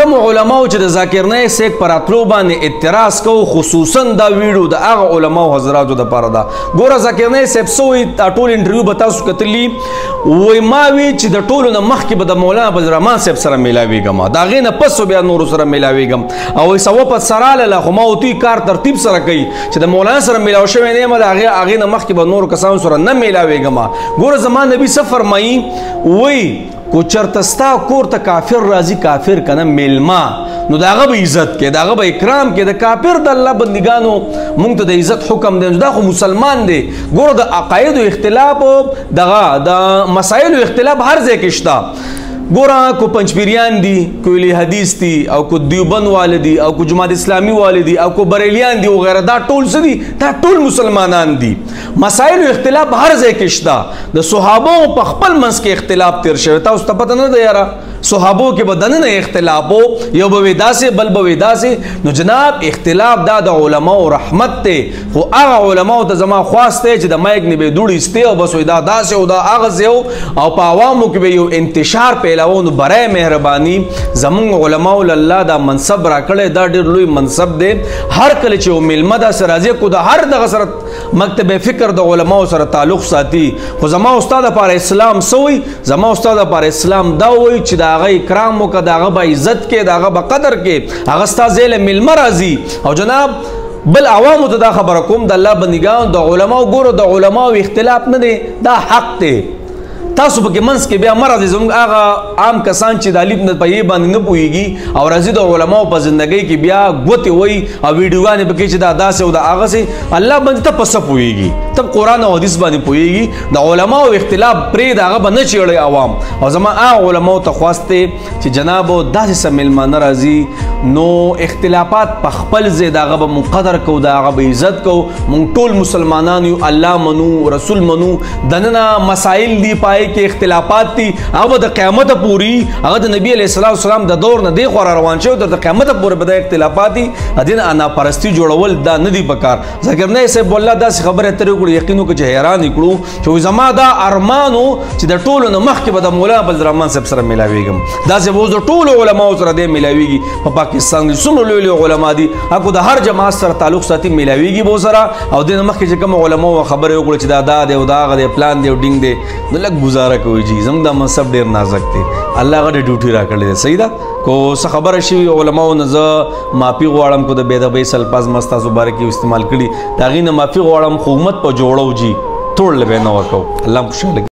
کوم علماو چې د ذاکر نایک صاحب پر راتلو باندې اعتراض کوو خصوصا دا ویډیو د هغه علماو حضراتو دپاره ده. ګوره ذاکر نایک صاحب څه وایي دا ټول انټرویو به تاسو کتلي وایي ما وی چې د ټولو نه مخکې به د مولانا فضل الرحمن صاحب سره میلاویږم د هغې نه پس بیا نورو سره میلاویږم او وایي سوپت سره راغله خو ما ورته کار ترتیب سره کوي چې د مولانا سره میلاو شوی نه یم د هغې نه مخکې به نورو کسانو سره نه میلاویږم. ګوره زما نبي څه فرمایي وایي کو چرته ستا کور ته کافر راځي کافر کنه میلما نو د هغه به عزت کې د هغه به اکرام کې د کافر د الله بندګانو موږ ته د عزت حکم دی دا خو مسلمان دی. ګوره د عقایدو اختلاف دغه د مسایلو اختلاف هر ځای کې شته. ګوره کو پنجپیریان دي کو اهل حدیث دي او کو دیوبند والے دي او کو جماعت اسلامی والے دي او کو بریلیان دي وغیرہ دا ټول څه دي دا ټول مسلمانان دي. مسایلو اختلاف هر ځای کې شته. د صحابو په خپل منځ کې اختلاف تیر شوی تاسو ته پته نه ده یاره صحابو کې به دننه اختلاف یو به وي داسې بل به وي داسې. نو جناب اختلاف دا د علماو رحمت دی خو هغه علماو ته زما خواست دی چې د مایک نه به دوړې ایستې او بس وایي دا داسې او دا هغسې او په عوامو کې به یو انتشار پیلوو. نو برای مهرباني زمونږ علماو الله دا منصب راکړی دا ډېر لوی منصب دی. هر کله چې یو میلمه داسې راځي کو د هر دغه سره مکتب فکر د علماو سره تعلق ساتي خو زما استاد لپاره اسلام څه وایي زما استاد لپاره اسلام دا وایي چې د هغه اکرام وکړه د هغه به عزت کې د هغه به قدر کې هغه ستا ځای له میلمه راځي. او جناب بل عوامو ته دا خبره کوم د الله بندګانو د علماو ګورو د علماو اختلاف نه دی دا حق دی. تاسو پکې منځ کې بیا مه راځئ زموږ هغه عام کسان چې د الف نه په یې باندې نه پوهېږي او راځي د علماو په زندګۍ کې بیا ګوتې وایي او ویډیوګانې پکې چې دا داسې او دا هغسې الله باندې ته په څه پوهېږي ته قرآن او حدیث باندې پوهېږي. د علماو اختلاف پرېږده هغه به نه چیړئ عوام. او زما هغه علماو ته خواست دی چې جنابو داسې څه میلمانه راځي نو اختلافات په خپل ځای د هغه به مونږ قدر کوو د هغه به عزت کوو. مونږ ټول مسلمانان یو الله منو رسول منو دننه مسایل دي پای کې اختلافات دي هغه د قیامت پوری هغه د نبی علیه السلام د دور نه دی خورا روان شوی د قیامت پورې به د اختلافات دي دین انا پرستی جوړول دا نه دی پکار. ذکر نه صاحب والله داسې خبره ترې وکړو یقین وکړو چې حیران یې کړو چې زما دا ارمانو چې د ټولو نه مخکې به د مولانا فضل الرحمن صاحب سره میلاویږم داسې به اوس د ټولو علماو سره دی میلاویږي په پاکستان کې څومره لوی لوی علما دي هغه د هر جماعت سره تعلق ساتي میلاویږي به سره او د مخکې چې کوم علماو خبرې وکړو چې دا دی او دا هغه دی پلان دی او ډینګ دی نو لږ گزاره کوي جی زموږ دا منصب ډېر نازک دی الله هغه ډیوټي راکړې دی صحیح ده. کو څه خبره شوي علماو نه زه معافي غواړم کو د بې ادبۍ الفاظ ما ستاسو باره کې استعمال کړي د هغې نه معافي غواړم خو امت په جوړو جي ټول له به نه ورکوو الله خوشحاله